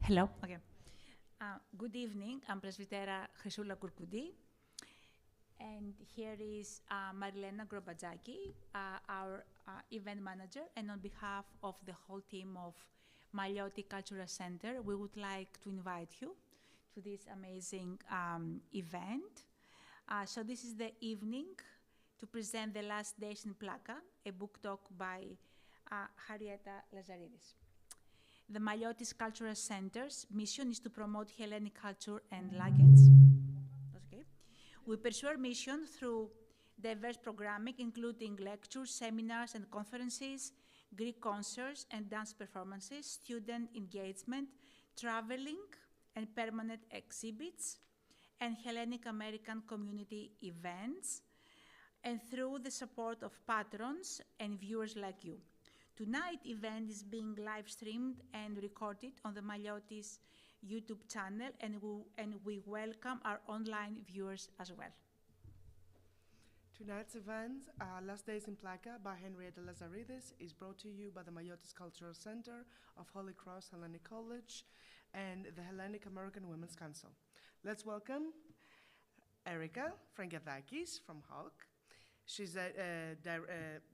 Hello. Okay. Good evening. I'm Presbytera Chrysula Kurkoudi. And here is Marilena Grobadzaki, our event manager. And on behalf of the whole team of Maliotis Cultural Center, we would like to invite you to this amazing event. So this is the evening to present The Last Days in Plaka, a book talk by Henriette Lazaridis. The Maliotis Cultural Center's mission is to promote Hellenic culture and language. Okay. We pursue our mission through diverse programming, including lectures, seminars, and conferences, Greek concerts and dance performances, student engagement, traveling and permanent exhibits, and Hellenic American community events, and through the support of patrons and viewers like you. Tonight's event is being live streamed and recorded on the Maliotis YouTube channel, and we welcome our online viewers as well. Tonight's event, Last Days in Plaka by Henriette Lazaridis, is brought to you by the Maliotis Cultural Center of Holy Cross Hellenic College and the Hellenic American Women's Council. Let's welcome Erika Frangiadakis from HOC. She's a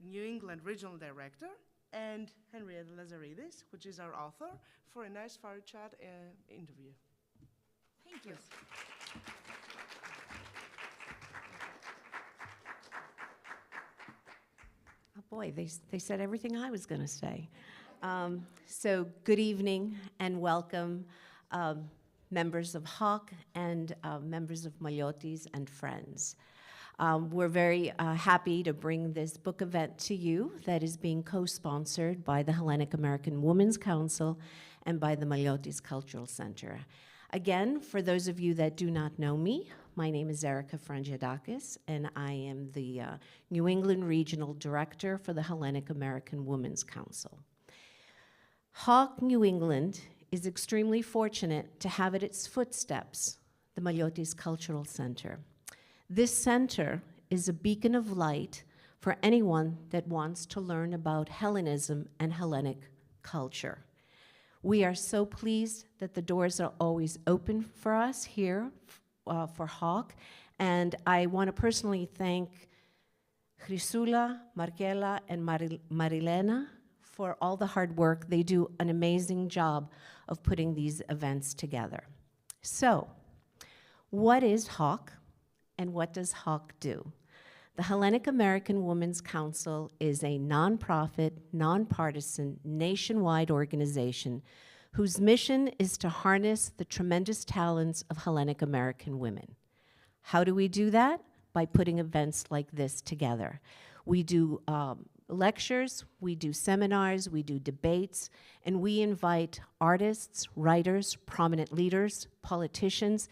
New England Regional Director, and Henriette Lazaridis, which is our author, for a nice fireside chat interview. Thank you. Yes. Oh boy, they said everything I was going to say. So good evening and welcome, members of HOC and members of Maliotis and friends. We're very happy to bring this book event to you that is being co-sponsored by the Hellenic American Women's Council and by the Maliotis Cultural Center. Again, for those of you that do not know me, my name is Erika Frangiadakis, and I am the New England Regional Director for the Hellenic American Women's Council. HOC New England is extremely fortunate to have at its footsteps the Maliotis Cultural Center. This center is a beacon of light for anyone that wants to learn about Hellenism and Hellenic culture. We are so pleased that the doors are always open for us here for HOC, and I want to personally thank Chrysula, Markela, and Marilena for all the hard work. They do an amazing job of putting these events together. So, what is HOC? And what does HOC do? The Hellenic American Women's Council is a nonprofit, nonpartisan, nationwide organization whose mission is to harness the tremendous talents of Hellenic American women. How do we do that? By putting events like this together. We do lectures, we do seminars, we do debates, and we invite artists, writers, prominent leaders, politicians,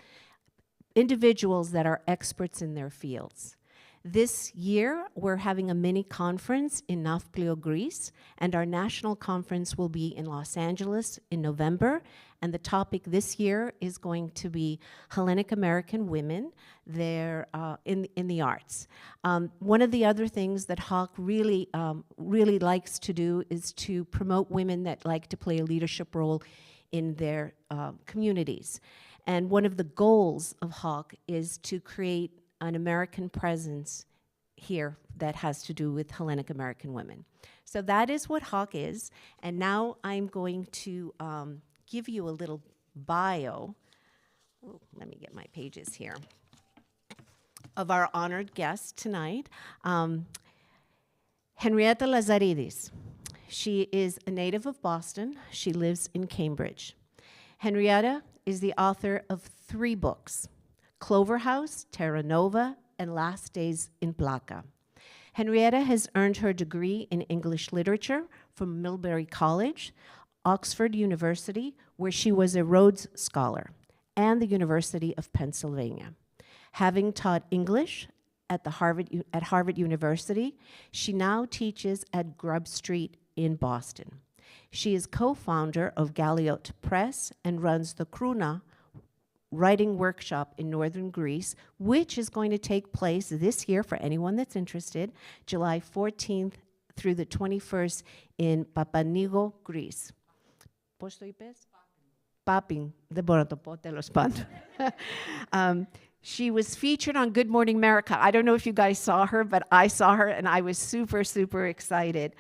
individuals that are experts in their fields. This year, we're having a mini conference in Nafplio, Greece, and our national conference will be in Los Angeles in November, and the topic this year is going to be Hellenic American women there in the arts. One of the other things that HOC really likes to do is to promote women that like to play a leadership role in their communities. And one of the goals of HOC is to create an American presence here that has to do with Hellenic American women. So that is what HOC is. And now I'm going to give you a little bio. Ooh, let me get my pages here. Of our honored guest tonight, Henriette Lazaridis. She is a native of Boston. She lives in Cambridge. Henriette is the author of 3 books, Clover House, Terra Nova, and Last Days in Plaka. Henriette has earned her degree in English literature from Millbury College, Oxford University, where she was a Rhodes Scholar, and the University of Pennsylvania. Having taught English at Harvard University, she now teaches at Grub Street in Boston. She is co-founder of Galliot Press and runs the Kruna writing workshop in northern Greece, which is going to take place this year for anyone that's interested, July 14th through the 21st in Papanigo, Greece. Πώς το είπες? Paping, δεν μπορώ να το πω, τέλος πάντων. She was featured on Good Morning America. I don't know if you guys saw her, but I saw her and I was super, super excited.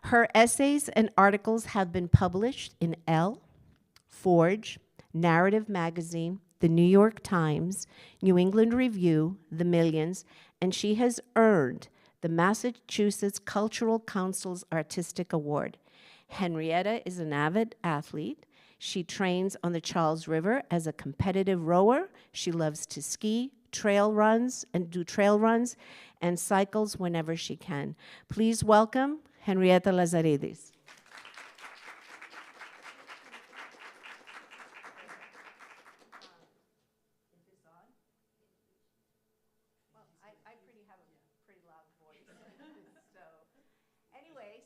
Her essays and articles have been published in Elle, Forge, Narrative Magazine, The New York Times, New England Review, The Millions, and she has earned the Massachusetts Cultural Council's Artistic Award. Henriette is an avid athlete. She trains on the Charles River as a competitive rower. She loves to ski, trail runs, and cycles whenever she can. Please welcome Henriette Lazaridis.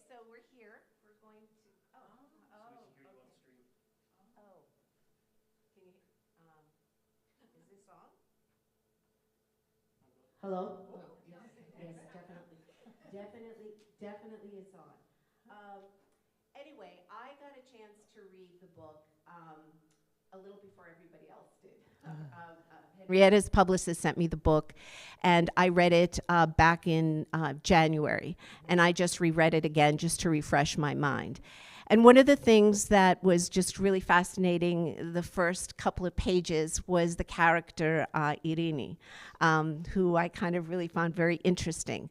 So we're here. We're going to. Can you? Is this on? Hello. Yes, definitely it's on. Anyway, I got a chance to read the book a little before everybody else did. Henrietta's publicist sent me the book, and I read it back in January, and I just reread it again just to refresh my mind. And one of the things that was just really fascinating the first couple of pages was the character Irini, who I kind of really found very interesting.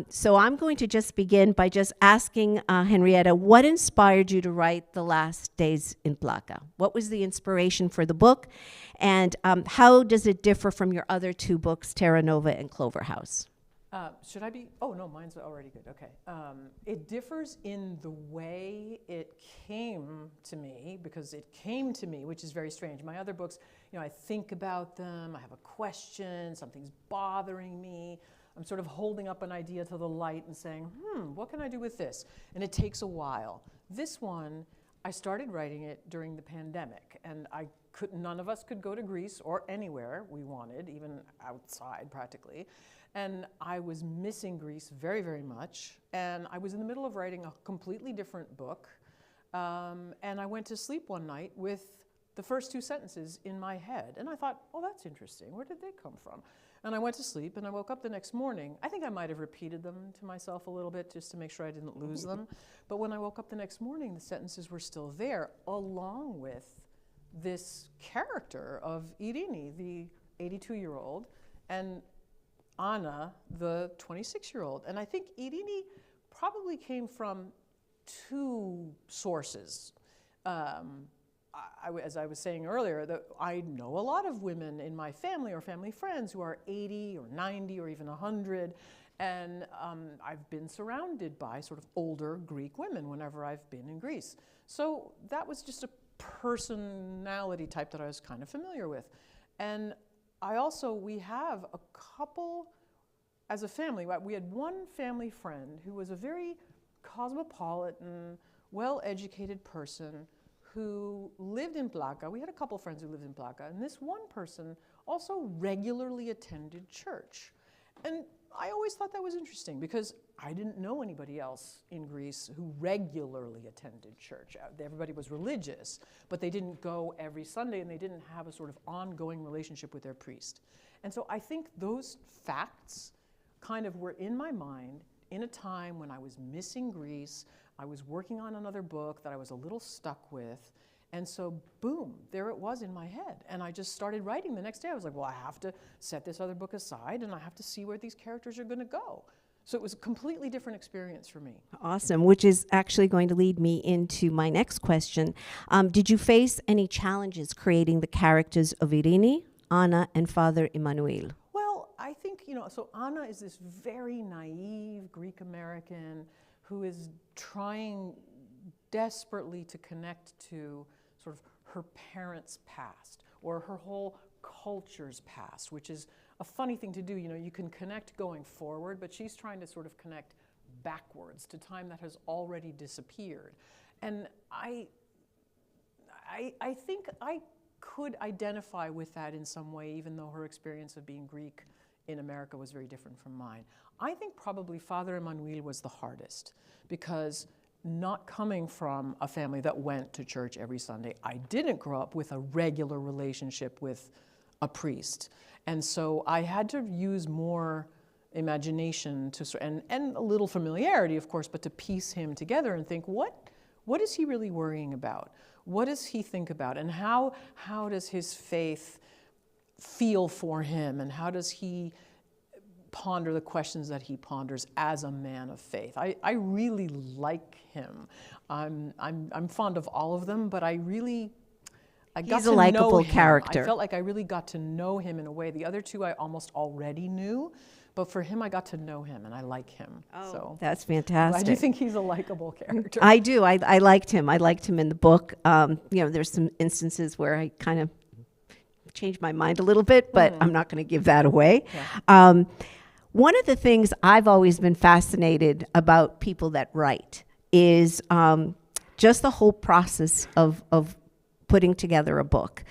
So I'm going to just begin by just asking Henriette, what inspired you to write The Last Days in Plaka? What was the inspiration for the book? And how does it differ from your other two books, Terra Nova and Clover House? Should I be? Oh, no, mine's already good. Okay. It differs in the way it came to me, because it came to me, which is very strange. My other books, I think about them, I have a question, something's bothering me. I'm sort of holding up an idea to the light and saying, what can I do with this? And it takes a while. This one, I started writing it during the pandemic, and none of us could go to Greece or anywhere we wanted, even outside practically. And I was missing Greece very, very much. And I was in the middle of writing a completely different book. And I went to sleep one night with the first two sentences in my head. And I thought, oh, that's interesting. Where did they come from? And I went to sleep, and I woke up the next morning. I think I might have repeated them to myself a little bit just to make sure I didn't lose them. But when I woke up the next morning, the sentences were still there, along with this character of Irini, the 82-year-old, and Anna, the 26-year-old. And I think Irini probably came from two sources. As I was saying earlier, that I know a lot of women in my family or family friends who are 80 or 90 or even 100. And I've been surrounded by sort of older Greek women whenever I've been in Greece. So that was just a personality type that I was kind of familiar with. And we have a couple, as a family, we had one family friend who was a very cosmopolitan, well-educated person who lived in Plaka. We had a couple friends who lived in Plaka, and this one person also regularly attended church. And I always thought that was interesting because I didn't know anybody else in Greece who regularly attended church. Everybody was religious, but they didn't go every Sunday, and they didn't have a sort of ongoing relationship with their priest. And so I think those facts kind of were in my mind in a time when I was missing Greece. I was working on another book that I was a little stuck with. And so, boom, there it was in my head. And I just started writing the next day. I was like, well, I have to set this other book aside, and I have to see where these characters are going to go. So it was a completely different experience for me. Awesome, which is actually going to lead me into my next question. Did you face any challenges creating the characters of Irini, Anna, and Father Emmanuel? Well, I think, so Anna is this very naive Greek American who is trying desperately to connect to sort of her parents' past or her whole culture's past, which is a funny thing to do. You can connect going forward, but she's trying to sort of connect backwards to time that has already disappeared. And I think I could identify with that in some way, even though her experience of being Greek in America was very different from mine. I think probably Father Emmanuel was the hardest, because not coming from a family that went to church every Sunday. I didn't grow up with a regular relationship with a priest. And so I had to use more imagination and a little familiarity, of course, but to piece him together and think, what is he really worrying about? What does he think about? And how does his faith feel for him? And how does he ponder the questions that he ponders as a man of faith? I really like him. I'm fond of all of them, but I got He's to a likable know him. character. I felt like I really got to know him in a way. The other two I almost already knew, but for him I got to know him, and I like him. So That's I fantastic. do think he's a likable character. I do. I liked him. I liked him in the book. There's some instances where I kind of changed my mind a little bit, but I'm not going to give that away. Yeah. One of the things I've always been fascinated about people that write is just the whole process of putting together a book.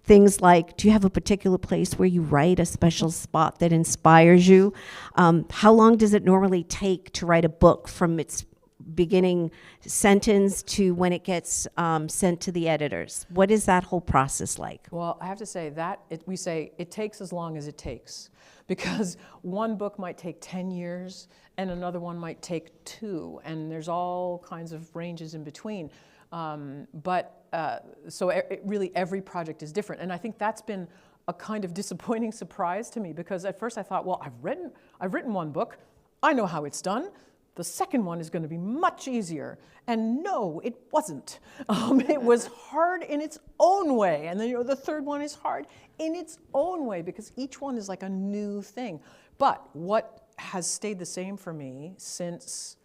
Things like, do you have a particular place where you write, a special spot that inspires you? How long does it normally take to write a book from its beginning sentence to when it gets sent to the editors? What is that whole process like? Well, I have to say that we say it takes as long as it takes, because one book might take 10 years and another one might take 2, and there's all kinds of ranges in between. So really every project is different, and I think that's been a kind of disappointing surprise to me, because at first I thought, well, I've written one book, I know how it's done. The second one is going to be much easier. And no, it wasn't. It was hard in its own way. And then the third one is hard in its own way, because each one is like a new thing. But what has stayed the same for me since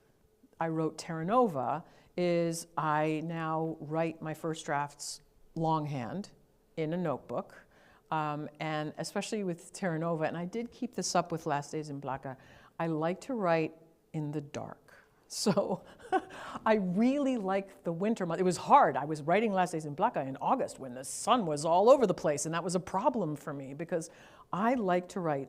I wrote Terra Nova is I now write my first drafts longhand in a notebook. And especially with Terra Nova, and I did keep this up with Last Days in Plaka, I like to write in the dark. So I really like the winter month. It was hard. I was writing Last Days in Plaka in August when the sun was all over the place, and that was a problem for me, because I like to write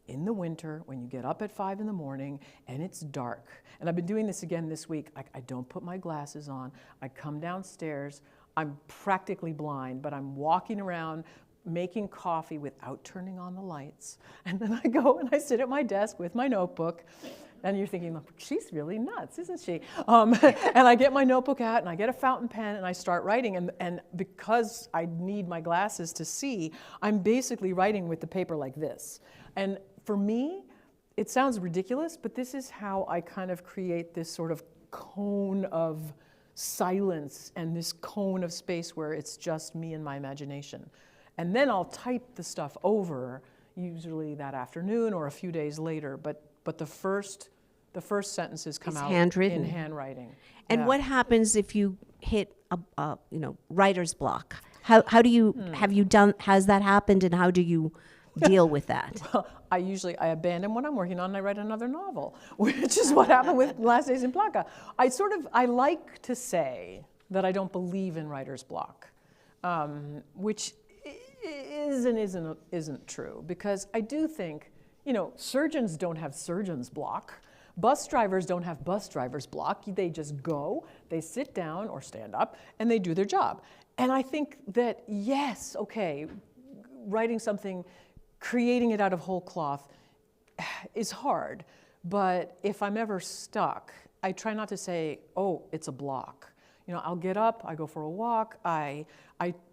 in the winter when you get up at 5 in the morning and it's dark. And I've been doing this again this week. I don't put my glasses on. I come downstairs. I'm practically blind, but I'm walking around making coffee without turning on the lights. And then I go and I sit at my desk with my notebook. And you're thinking, she's really nuts, isn't she? And I get my notebook out and I get a fountain pen and I start writing. And because I need my glasses to see, I'm basically writing with the paper like this. And for me, it sounds ridiculous, but this is how I kind of create this sort of cone of silence and this cone of space where it's just me and my imagination. And then I'll type the stuff over, usually that afternoon or a few days later. But the first sentences come out handwritten. in handwriting. And Yeah. what happens if you hit a writer's block? How do you has that happened, and how do you deal with that? Well, I abandon what I'm working on and I write another novel, which is what happened with Last Days in Plaka. I like to say that I don't believe in writer's block, which is and isn't true, because I do think, surgeons don't have surgeon's block. Bus drivers don't have bus driver's block. They just go, they sit down or stand up, and they do their job. And I think that, yes, okay, writing something, creating it out of whole cloth is hard. But if I'm ever stuck, I try not to say, oh, it's a block. I'll get up, I go for a walk. I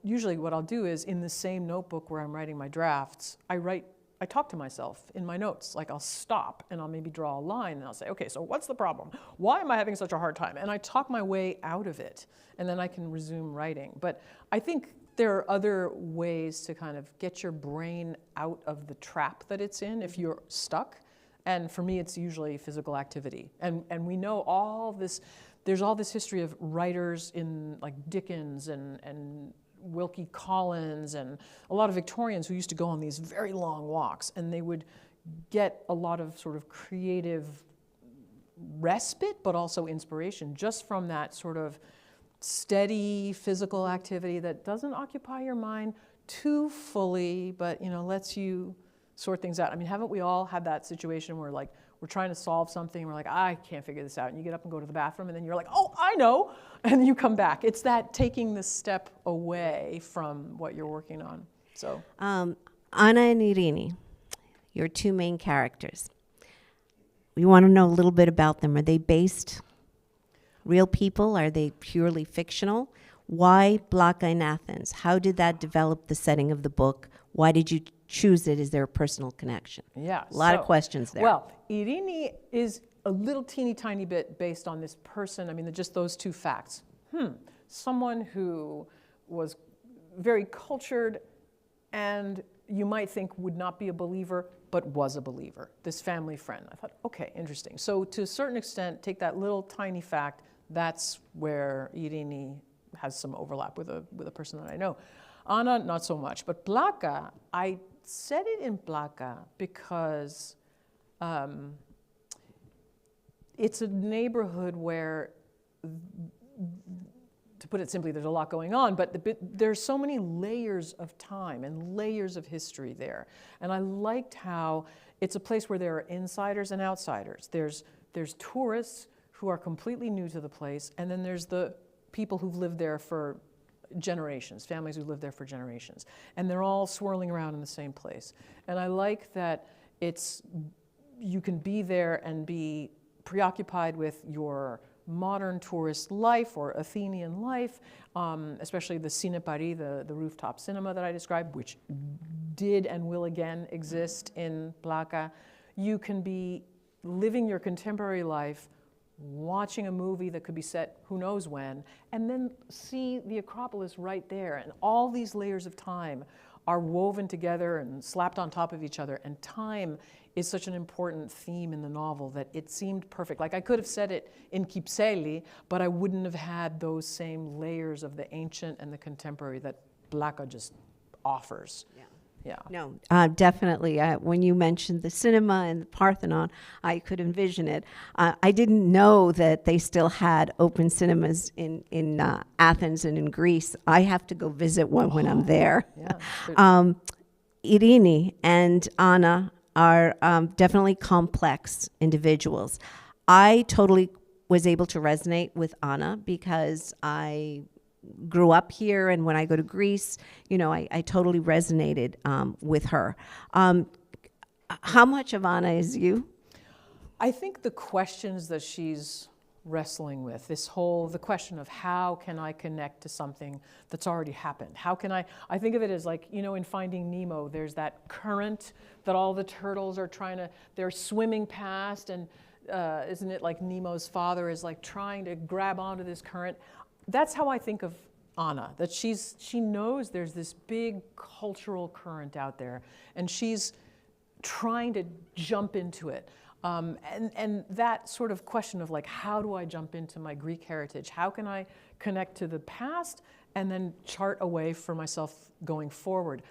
usually what I'll do is, in the same notebook where I'm writing my drafts, I talk to myself in my notes. Like, I'll stop and I'll maybe draw a line and I'll say, okay, so what's the problem? Why am I having such a hard time? And I talk my way out of it, and then I can resume writing. But I think there are other ways to kind of get your brain out of the trap that it's in if you're stuck. And for me, it's usually physical activity. And we know there's all this history of writers in like Dickens and Wilkie Collins and a lot of Victorians who used to go on these very long walks, and they would get a lot of sort of creative respite, but also inspiration just from that sort of steady physical activity that doesn't occupy your mind too fully, but lets you sort things out. I mean, haven't we all had that situation where, like, we're trying to solve something, and we're like, I can't figure this out. And you get up and go to the bathroom, and then you're like, oh, I know. And you come back. It's that taking the step away from what you're working on. So, Anna and Irini, your two main characters. We want to know a little bit about them. Are they based real people? Are they purely fictional? Why Plaka in Athens? How did that develop the setting of the book? Why did you choose it? Is there a personal connection? Yeah. A lot of questions there. Well, Irini is a little teeny tiny bit based on this person. I mean, just those two facts. Someone who was very cultured and you might think would not be a believer, but was a believer. This family friend. I thought, okay, interesting. So to a certain extent, take that little tiny fact, that's where Irini has some overlap with a person that I know. Anna, not so much. But Plaka, I said it in Plaka because it's a neighborhood where, to put it simply, there's a lot going on, but there's so many layers of time and layers of history there. And I liked how it's a place where there are insiders and outsiders. There's tourists who are completely new to the place, and then there's the people who've lived there for generations, families who've lived there for generations. And they're all swirling around in the same place. And I like that you can be there and be preoccupied with your modern tourist life or Athenian life, especially the Cinepari, the rooftop cinema that I described, which did and will again exist in Plaka. You can be living your contemporary life, watching a movie that could be set who knows when, and then see the Acropolis right there. And all these layers of time are woven together and slapped on top of each other. And time is such an important theme in the novel that it seemed perfect. Like I could have said it in Kypseli, but I wouldn't have had those same layers of the ancient and the contemporary that Plaka just offers. Yeah. No, definitely. When you mentioned the cinema and the Parthenon, I could envision it. I didn't know that they still had open cinemas in Athens and in Greece. I have to go visit one when I'm there. Yeah. Irini and Anna are definitely complex individuals. I totally was able to resonate with Anna because I grew up here, and when I go to Greece, I totally resonated with her. How much of Anna is you? I think the questions that she's wrestling with, the question of how can I connect to something that's already happened? How can I think of it as like, in Finding Nemo, there's that current that all the turtles are they're swimming past, and isn't it like Nemo's father is like trying to grab onto this current? That's how I think of Anna, that she knows there's this big cultural current out there, and she's trying to jump into it. And that sort of question of like, how do I jump into my Greek heritage? How can I connect to the past and then chart a way for myself going forward?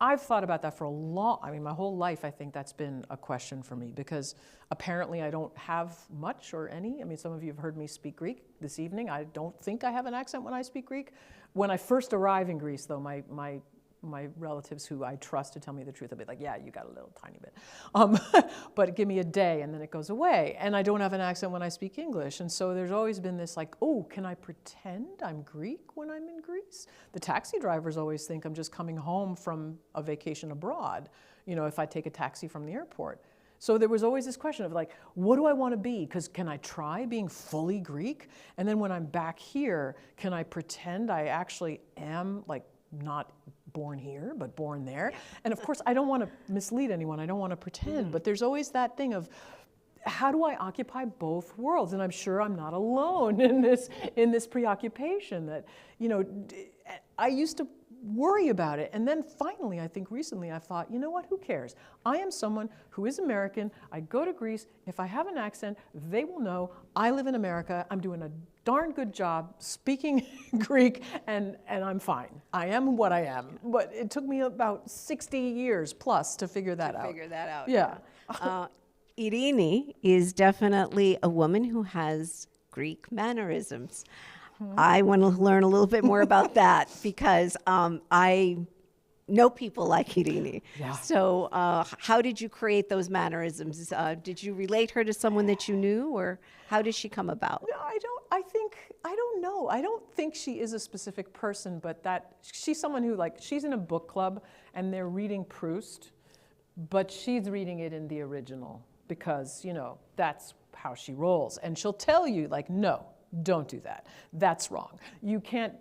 I've thought about that for my whole life. I think that's been a question for me because apparently I don't have much or any. I mean, some of you have heard me speak Greek this evening. I don't think I have an accent when I speak Greek. When I first arrive in Greece, though, my relatives who I trust to tell me the truth, they'll be like, yeah, you got a little tiny bit. But give me a day and then it goes away. And I don't have an accent when I speak English. And so there's always been this like, oh, can I pretend I'm Greek when I'm in Greece? The taxi drivers always think I'm just coming home from a vacation abroad, if I take a taxi from the airport. So there was always this question of like, what do I want to be? Because can I try being fully Greek? And then when I'm back here, can I pretend I actually am like not born here, but born there? And of course, I don't want to mislead anyone. I don't want to pretend. But there's always that thing of, how do I occupy both worlds? And I'm sure I'm not alone in this preoccupation that, I used to worry about it. And then finally, I think recently I thought, you know what, who cares? I am someone who is American. I go to Greece. If I have an accent, they will know I live in America. I'm doing a darn good job speaking Greek, and I'm fine. I am what I am. But it took me about 60 years plus to figure that out. Yeah. Irini is definitely a woman who has Greek mannerisms. I want to learn a little bit more about that because I know people like Irini. Yeah. So how did you create those mannerisms? Did you relate her to someone that you knew, or how did she come about? No, I don't know. I don't think she is a specific person, but that she's someone who, like, she's in a book club and they're reading Proust, but she's reading it in the original because, you know, that's how she rolls. And she'll tell you, like, no, don't do that. That's wrong. You can't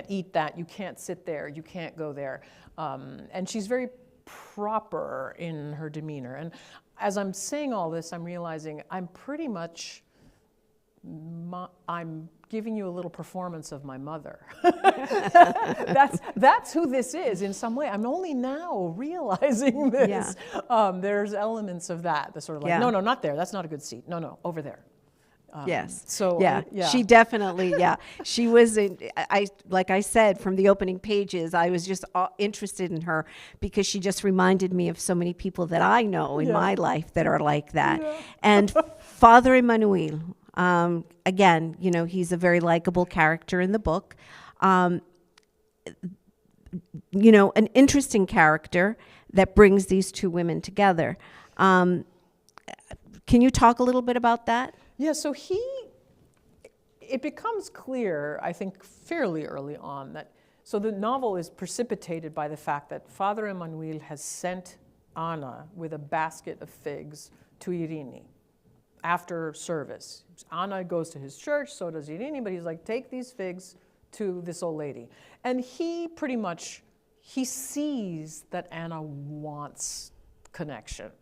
eat that. You can't sit there. You can't go there. And she's very proper in her demeanor. And as I'm saying all this, I'm realizing I'm pretty much, I'm giving you a little performance of my mother. That's who this is in some way. I'm only now realizing this. Yeah. There's elements of that. The sort of like, no, not there. That's not a good seat. No, over there. Yes. So yeah, she definitely, she was, like I said, from the opening pages, I was just interested in her because she just reminded me of so many people that I know in my life that are like that. Yeah. And Father Emmanuel, again, you know, he's a very likable character in the book. You know, an interesting character that brings these two women together. Can you talk a little bit about that? Yeah, so it becomes clear, I think, fairly early on that, so the novel is precipitated by the fact that Father Emmanuel has sent Anna with a basket of figs to Irini after service. Anna goes to his church, so does Irini, but he's like, take these figs to this old lady. And he pretty much, he sees that Anna wants connection.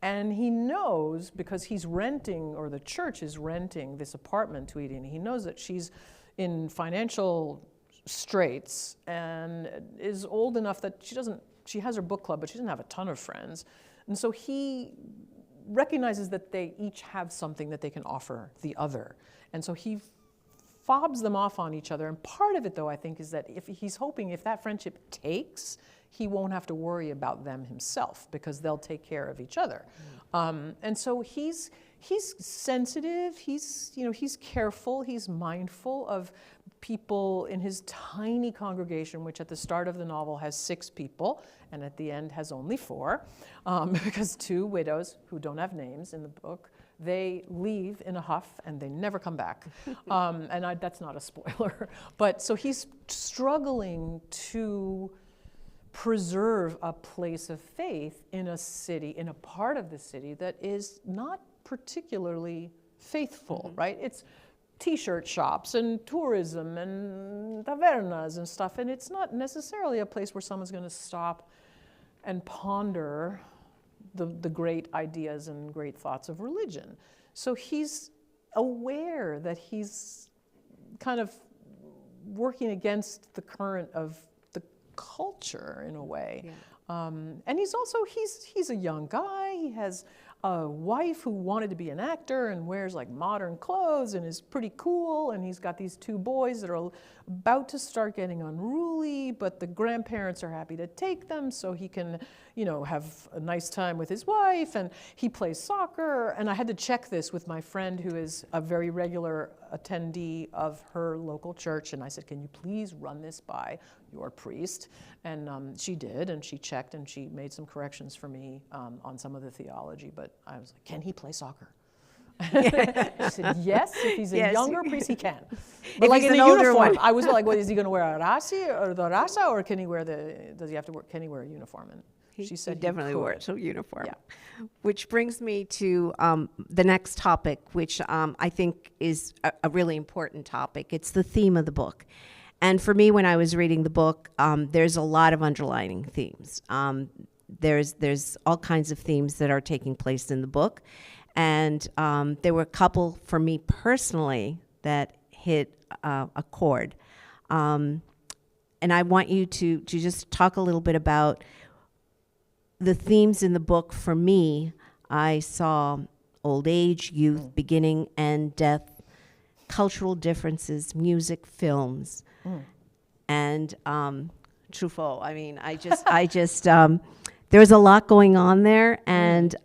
And he knows, because he's renting, or the church is renting this apartment to Irini, he knows that she's in financial straits and is old enough that she has her book club, but she doesn't have a ton of friends. And so he recognizes that they each have something that they can offer the other. And so he fobs them off on each other. And part of it, though, I think, is that if he's hoping if that friendship takes, he won't have to worry about them himself because they'll take care of each other. And so he's sensitive, he's careful, he's mindful of people in his tiny congregation, which at the start of the novel has 6 people, and at the end has only 4, because 2 widows who don't have names in the book, they leave in a huff and they never come back. And that's not a spoiler. But so he's struggling to preserve a place of faith in a city, in a part of the city that is not particularly faithful, right? It's t-shirt shops and tourism and tavernas and stuff, and it's not necessarily a place where someone's going to stop and ponder the great ideas and great thoughts of religion. So he's aware that he's kind of working against the current of the culture in a way. Yeah. And he's also, he's a young guy. He has a wife who wanted to be an actor and wears like modern clothes and is pretty cool, and he's got these 2 boys that are about to start getting unruly, but the grandparents are happy to take them so he can, have a nice time with his wife, and he plays soccer. And I had to check this with my friend who is a very regular attendee of her local church, and I said, can you please run this by your priest? And she did, and she checked, and she made some corrections for me on some of the theology, but I was like, can he play soccer? She said, yes, if he's a younger priest, he can. But if like he's in an a older uniform, one. I was like, well, is he going to wear a rasi or the rasa, or can he wear can he wear a uniform? And she said he definitely wears a uniform. Yeah. Which brings me to the next topic, which I think is a really important topic. It's the theme of the book. And for me, when I was reading the book, there's a lot of underlining themes. There's all kinds of themes that are taking place in the book. And there were a couple, for me personally, that hit a chord. And I want you to just talk a little bit about the themes in the book. For me, I saw old age, youth, beginning and death, cultural differences, music, films, and Truffaut. I mean, I just there's a lot going on there, and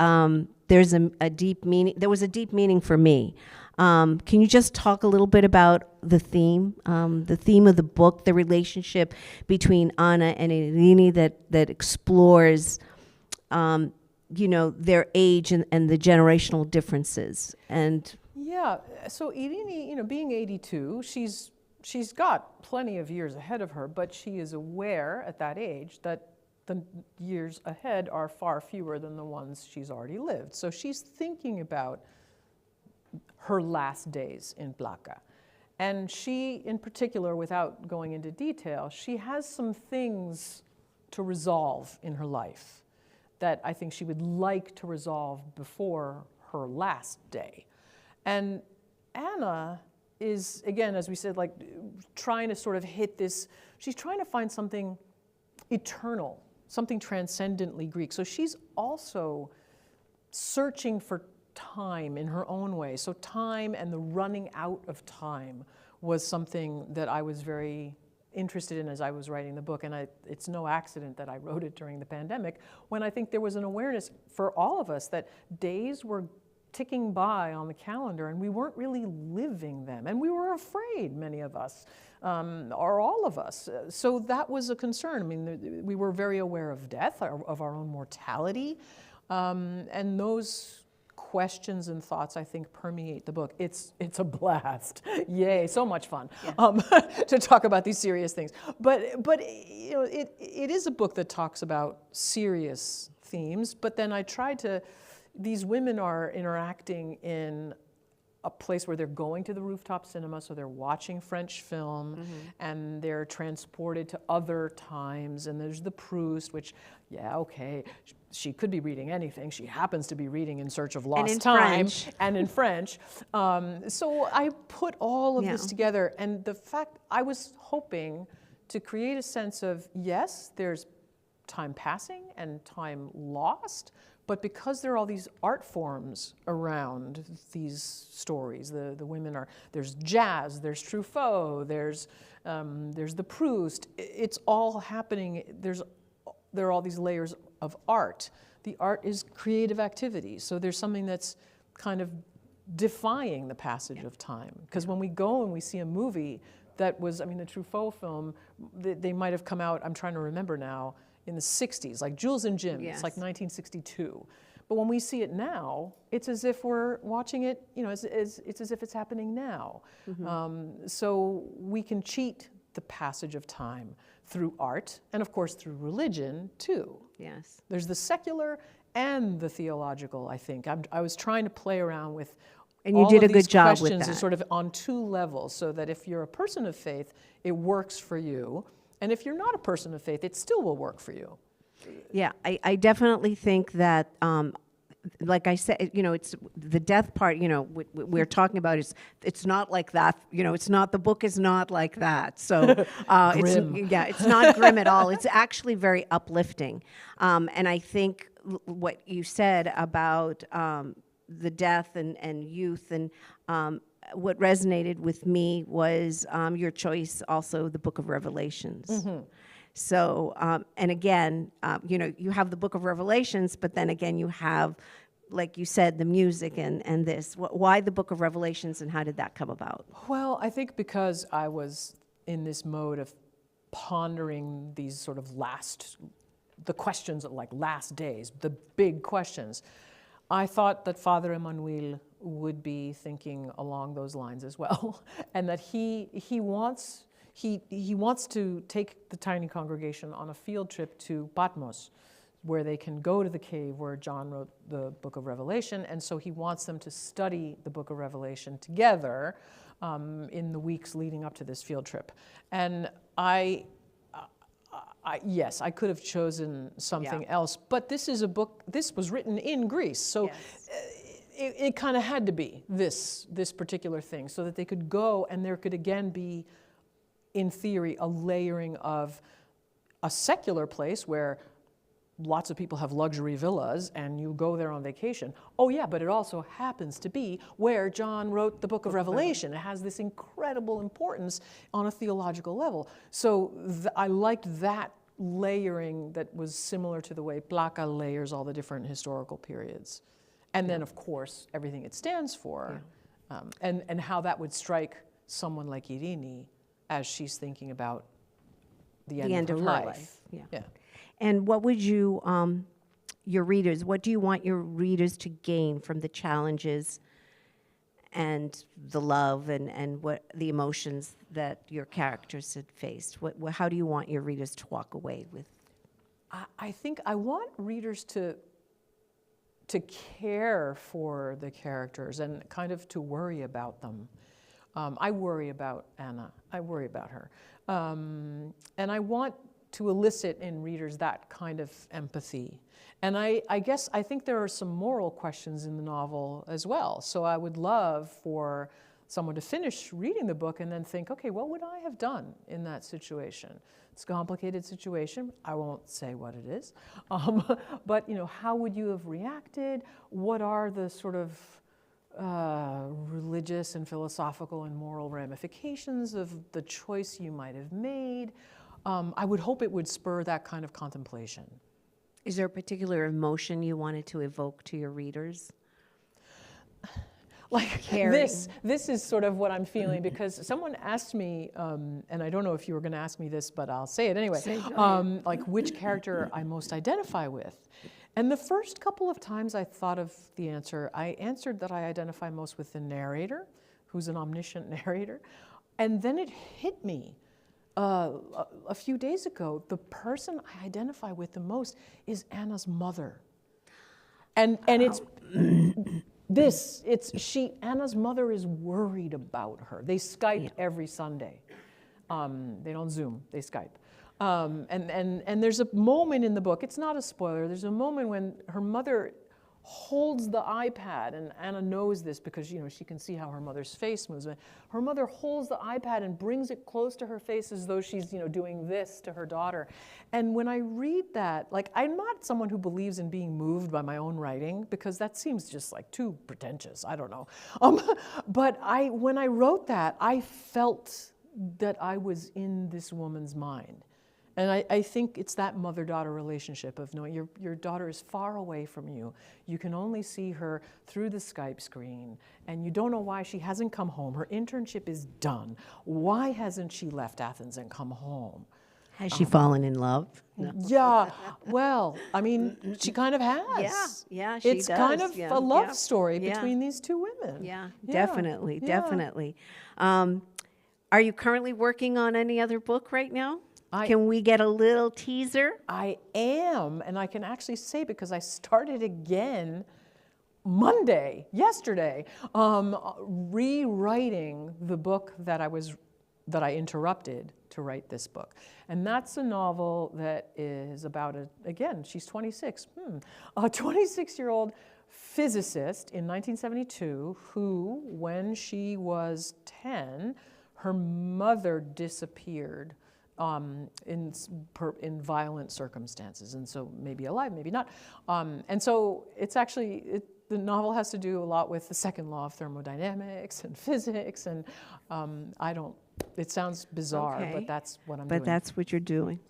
there's a deep meaning. There was a deep meaning for me. Can you just talk a little bit about the theme of the book, the relationship between Anna and Irini that explores, their age and the generational differences? And yeah, so Irini, being 82, she's got plenty of years ahead of her, but she is aware at that age that the years ahead are far fewer than the ones she's already lived. So she's thinking about her last days in Plaka. And she, in particular, without going into detail, she has some things to resolve in her life that I think she would like to resolve before her last day. And Anna is, again, as we said, like trying to sort of hit this, she's trying to find something eternal, something transcendently Greek. So she's also searching for time in her own way. So time and the running out of time was something that I was very interested in as I was writing the book. And it's no accident that I wrote it during the pandemic, when I think there was an awareness for all of us that days were ticking by on the calendar and we weren't really living them. And we were afraid, many of us, or all of us. So that was a concern. I mean, we were very aware of death, of our own mortality. And those questions and thoughts, I think, permeate the book. It's a blast. Yay, so much fun to talk about these serious things. But it is a book that talks about serious themes, but then I tried to, these women are interacting in a place where they're going to the rooftop cinema, so they're watching French film, and they're transported to other times, and there's the Proust, which, yeah, okay, she could be reading anything. She happens to be reading In Search of Lost Time, and in French. So I put all of this together, and the fact, I was hoping to create a sense of, yes, there's time passing and time lost, but because there are all these art forms around these stories, the women are, there's jazz, there's Truffaut, there's the Proust, it's all happening, there are all these layers of art. The art is creative activity, so there's something that's kind of defying the passage of time. Because when we go and we see a movie that was, I mean, the Truffaut film, they might have come out, I'm trying to remember now, in the 60s, like Jules and Jim, it's like 1962. But when we see it now, it's as if we're watching it, it's as if it's happening now. So we can cheat the passage of time through art, and of course through religion too. Yes. There's the secular and the theological, I think. I was trying to play around with and you did a good job with questions that. Sort of on two levels, so that if you're a person of faith, it works for you. And if you're not a person of faith, it still will work for you. Yeah, I definitely think that, like I said, it's the death part, we're talking about is, it's not like that, it's not, the book is not like that. So it's not grim at all. It's actually very uplifting. And I think what you said about the death and youth and what resonated with me was your choice, also the Book of Revelations. So, and again, you have the Book of Revelations, but then again, you have, like you said, the music and this. Why the Book of Revelations, and how did that come about? Well, I think because I was in this mode of pondering these sort of the questions of like last days, the big questions. I thought that Father Emmanuel would be thinking along those lines as well, and that he wants to take the tiny congregation on a field trip to Patmos, where they can go to the cave where John wrote the Book of Revelation, and so he wants them to study the Book of Revelation together in the weeks leading up to this field trip. And yes, I could have chosen something else, but this is a book, this was written in Greece, so it kind of had to be this particular thing, so that they could go and there could again be, in theory, a layering of a secular place where lots of people have luxury villas and you go there on vacation. Oh yeah, but it also happens to be where John wrote the Book of Revelation. It has this incredible importance on a theological level. So I liked that layering that was similar to the way Plaka layers all the different historical periods. And then, of course, everything it stands for. and how that would strike someone like Irini as she's thinking about the end of her life. Yeah. And what would you, your readers, what do you want your readers to gain from the challenges and the love and what the emotions that your characters had faced? How do you want your readers to walk away with? I think I want readers to care for the characters and kind of to worry about them. I worry about Anna. I worry about her. And I want to elicit in readers that kind of empathy. And I think there are some moral questions in the novel as well. So I would love for someone to finish reading the book and then think, okay, what would I have done in that situation? It's a complicated situation. I won't say what it is. But, how would you have reacted? What are the sort of religious and philosophical and moral ramifications of the choice you might have made? I would hope it would spur that kind of contemplation. Is there a particular emotion you wanted to evoke to your readers? Like this is sort of what I'm feeling, because someone asked me, and I don't know if you were going to ask me this, but I'll say it anyway, like which character I most identify with. And the first couple of times I thought of the answer, I answered that I identify most with the narrator, who's an omniscient narrator. And then it hit me a few days ago, the person I identify with the most is Anna's mother. And it's Anna's mother is worried about her. They Skype every Sunday. They don't Zoom, they Skype. And there's a moment in the book, it's not a spoiler, there's a moment when her mother holds the iPad, and Anna knows this because she can see how her mother's face moves. Her mother holds the iPad and brings it close to her face as though she's doing this to her daughter. And when I read that, like, I'm not someone who believes in being moved by my own writing, because that seems just like too pretentious, I don't know. But when I wrote that, I felt that I was in this woman's mind. And I think it's that mother-daughter relationship of knowing your daughter is far away from you. You can only see her through the Skype screen, and you don't know why she hasn't come home. Her internship is done. Why hasn't she left Athens and come home? Has she fallen in love? No. Yeah, well, I mean, she kind of has. Yeah, she it's does. kind of a love story between these two women. Yeah, definitely. Are you currently working on any other book right now? Can we get a little teaser? I am, and I can actually say, because I started again yesterday, rewriting the book that I interrupted to write this book. And that's a novel that is about she's 26, a 26-year-old physicist in 1972 who, when she was 10, her mother disappeared in violent circumstances, and so maybe alive, maybe not. And so it's actually, the novel has to do a lot with the second law of thermodynamics and physics, and it sounds bizarre, but that's what I'm doing. But that's what you're doing.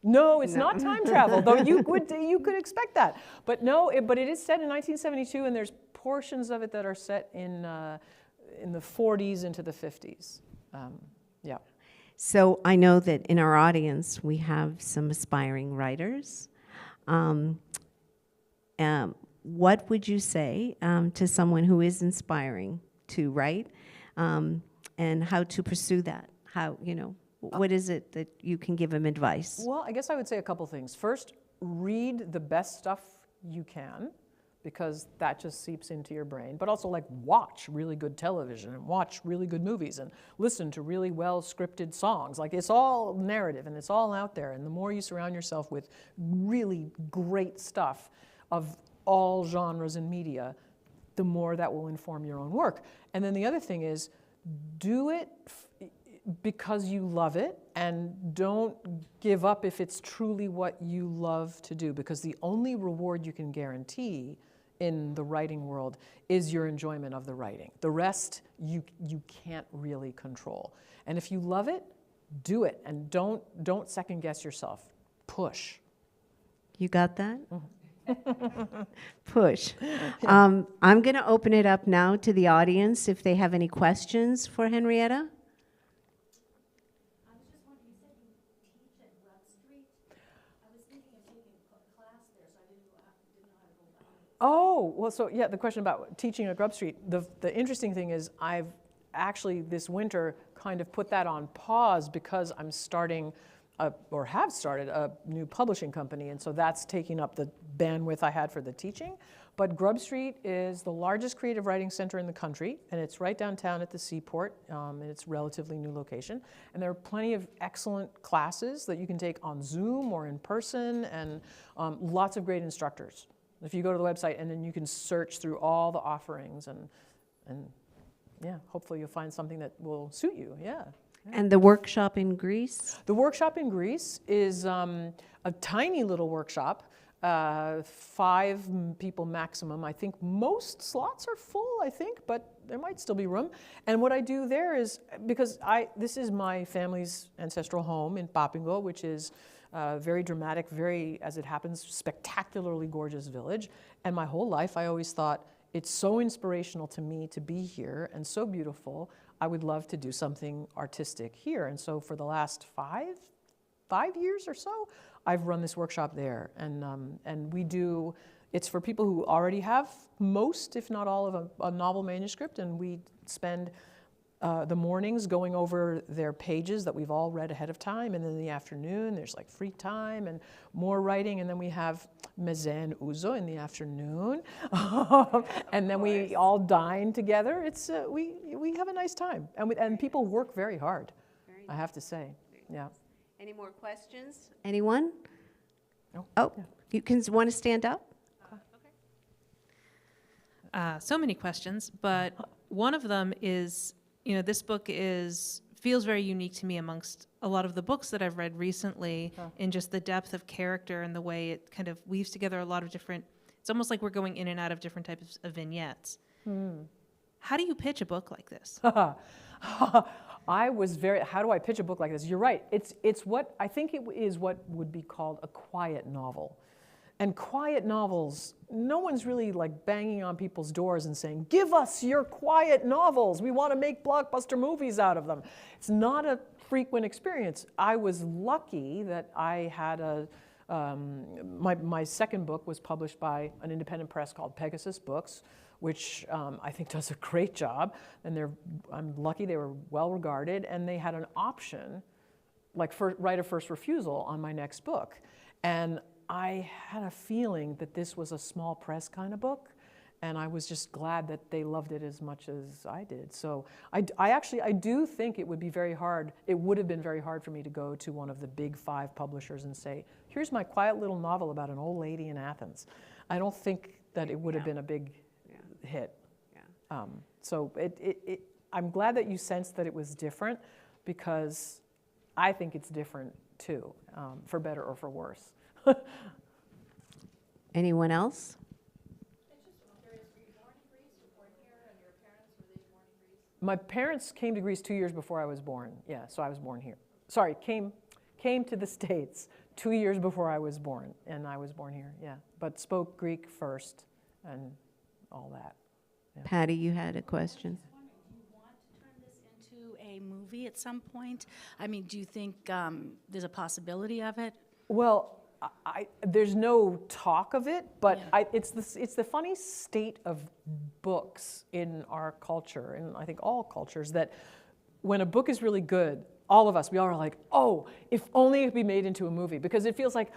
No, it's not time travel, though you could expect that. But no, but it is set in 1972, and there's portions of it that are set in the 40s into the 50s. Yeah. So I know that in our audience we have some aspiring writers. What would you say to someone who is inspiring to write, and how to pursue that? What is it that you can give them advice? Well, I guess I would say a couple things. First, read the best stuff you can, because that just seeps into your brain. But also, like, watch really good television and watch really good movies and listen to really well-scripted songs. Like, it's all narrative and it's all out there. And the more you surround yourself with really great stuff of all genres in media, the more that will inform your own work. And then the other thing is, do it because you love it, and don't give up if it's truly what you love to do, because the only reward you can guarantee in the writing world is your enjoyment of the writing. The rest you can't really control. And if you love it, do it, and don't second guess yourself. Push. You got that? Mm-hmm. Push. I'm going to open it up now to the audience if they have any questions for Henrietta. Oh, well, so yeah, the question about teaching at Grub Street. The interesting thing is I've actually this winter kind of put that on pause because I'm starting, or have started, a new publishing company. And so that's taking up the bandwidth I had for the teaching. But Grub Street is the largest creative writing center in the country, and it's right downtown at the seaport, and it's a relatively new location. And there are plenty of excellent classes that you can take on Zoom or in person, and lots of great instructors. If you go to the website, and then you can search through all the offerings, and yeah, hopefully you'll find something that will suit you, yeah. And the workshop in Greece? The workshop in Greece is a tiny little workshop, 5 people maximum. I think most slots are full, I think, but there might still be room. And what I do there is, because this is my family's ancestral home in Papingo, which is very dramatic, very, as it happens, spectacularly gorgeous village. And my whole life I always thought, it's so inspirational to me to be here and so beautiful. I would love to do something artistic here. And so for the last five years or so, I've run this workshop there. And we do, it's for people who already have most, if not all, of a novel manuscript. And we spend the mornings going over their pages that we've all read ahead of time, and then in the afternoon there's like free time and more writing, and then we have meze and ouzo in the afternoon, and then we all dine together. It's we have a nice time, and people work very hard. I have to say, yeah. Any more questions? Anyone? No? Oh, Yeah. you can want to stand up? So many questions, but one of them is, this book feels very unique to me amongst a lot of the books that I've read recently in just the depth of character and the way it kind of weaves together a lot of different, it's almost like we're going in and out of different types of vignettes. How do you pitch a book like this? How do I pitch a book like this? You're right. It's what, I think it is what would be called a quiet novel. And quiet novels, no one's really like banging on people's doors and saying, give us your quiet novels. We want to make blockbuster movies out of them. It's not a frequent experience. I was lucky that I had my second book was published by an independent press called Pegasus Books, which I think does a great job. And I'm lucky they were well regarded, and they had an option, like right of first refusal on my next book. And I had a feeling that this was a small press kind of book, and I was just glad that they loved it as much as I did. So I do think it would be very hard. It would have been very hard for me to go to one of the big 5 publishers and say, here's my quiet little novel about an old lady in Athens. I don't think that it would have been a big hit. Yeah. So I'm glad that you sensed that it was different, because I think it's different too, for better or for worse. Anyone else? My parents came to Greece 2 years before I was born. Yeah, so I was born here. Sorry, came to the States 2 years before I was born, and I was born here, yeah. But spoke Greek first and all that. Yeah. Patty, you had a question. Do you want to turn this into a movie at some point? I mean, do you think there's a possibility of it? Well, there's no talk of it, but Yeah. It's the funny state of books in our culture, and I think all cultures, that when a book is really good, all of us, we all are like, oh, if only it could be made into a movie, because it feels like